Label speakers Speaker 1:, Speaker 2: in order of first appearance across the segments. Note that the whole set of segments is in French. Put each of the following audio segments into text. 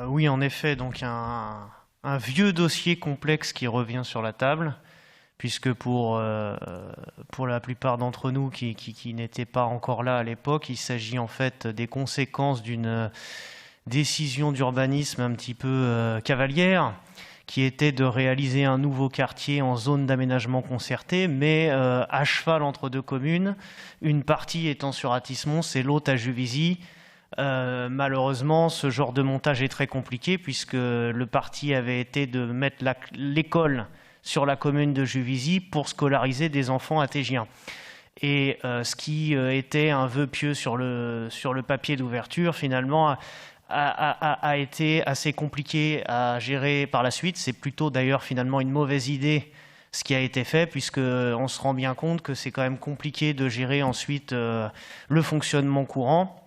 Speaker 1: Oui, en effet, donc un vieux dossier complexe qui revient sur la table, puisque pour la plupart d'entre nous qui n'étaient pas encore là à l'époque, il s'agit en fait des conséquences d'une décision d'urbanisme un petit peu cavalière, qui était de réaliser un nouveau quartier en zone d'aménagement concerté, mais à cheval entre deux communes, une partie étant sur Athis-Mons et l'autre à Juvisy. Malheureusement, ce genre de montage est très compliqué puisque le parti avait été de mettre l'école sur la commune de Juvisy pour scolariser des enfants athégiens. Et ce qui était un vœu pieux sur le papier d'ouverture, finalement, a été assez compliqué à gérer par la suite. C'est plutôt d'ailleurs finalement une mauvaise idée ce qui a été fait, puisqu'on se rend bien compte que c'est quand même compliqué de gérer ensuite le fonctionnement courant,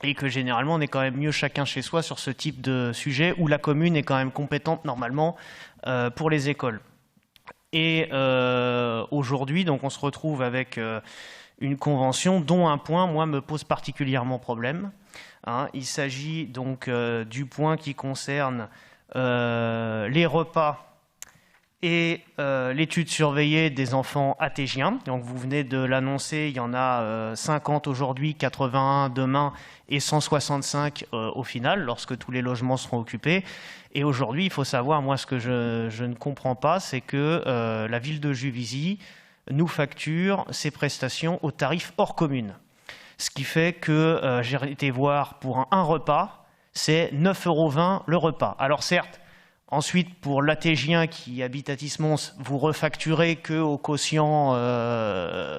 Speaker 1: et que généralement on est quand même mieux chacun chez soi sur ce type de sujet où la commune est quand même compétente normalement pour les écoles. Et aujourd'hui, donc, on se retrouve avec une convention dont un point, moi, me pose particulièrement problème. Il s'agit donc du point qui concerne les repas et l'étude surveillée des enfants athégiens. Donc vous venez de l'annoncer, il y en a 50 aujourd'hui, 81 demain et 165 au final, lorsque tous les logements seront occupés. Et aujourd'hui, il faut savoir, moi ce que je ne comprends pas, c'est que la ville de Juvisy nous facture ces prestations au tarif hors commune. Ce qui fait que j'ai été voir pour un repas, c'est 9,20 € le repas. Alors certes, ensuite, pour l'athégien qui habite à Athis-Mons, vous refacturez qu'au quotient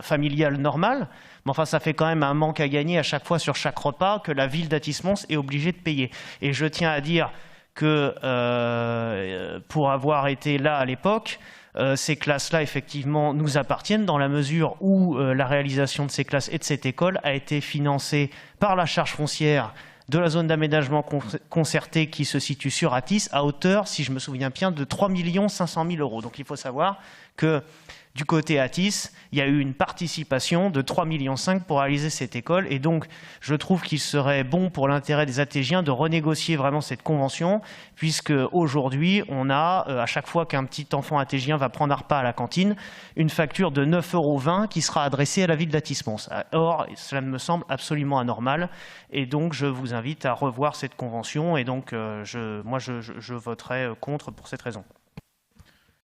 Speaker 1: familial normal. Mais enfin, ça fait quand même un manque à gagner à chaque fois sur chaque repas que la ville d'Athis-Mons est obligée de payer. Et je tiens à dire que pour avoir été là à l'époque, ces classes-là, effectivement, nous appartiennent dans la mesure où la réalisation de ces classes et de cette école a été financée par la charge foncière de la zone d'aménagement concerté qui se situe sur Athis, à hauteur, si je me souviens bien, de 3 500 000 €. Donc il faut savoir que du côté Athis, il y a eu une participation de 3,5 millions pour réaliser cette école. Et donc, je trouve qu'il serait bon pour l'intérêt des athégiens de renégocier vraiment cette convention, puisque aujourd'hui, on a, à chaque fois qu'un petit enfant athégien va prendre un repas à la cantine, une facture de 9,20 € qui sera adressée à la ville d'Athis-Mons. Or, cela me semble absolument anormal. Et donc, je vous invite à revoir cette convention. Et donc, moi, je voterai contre pour cette raison.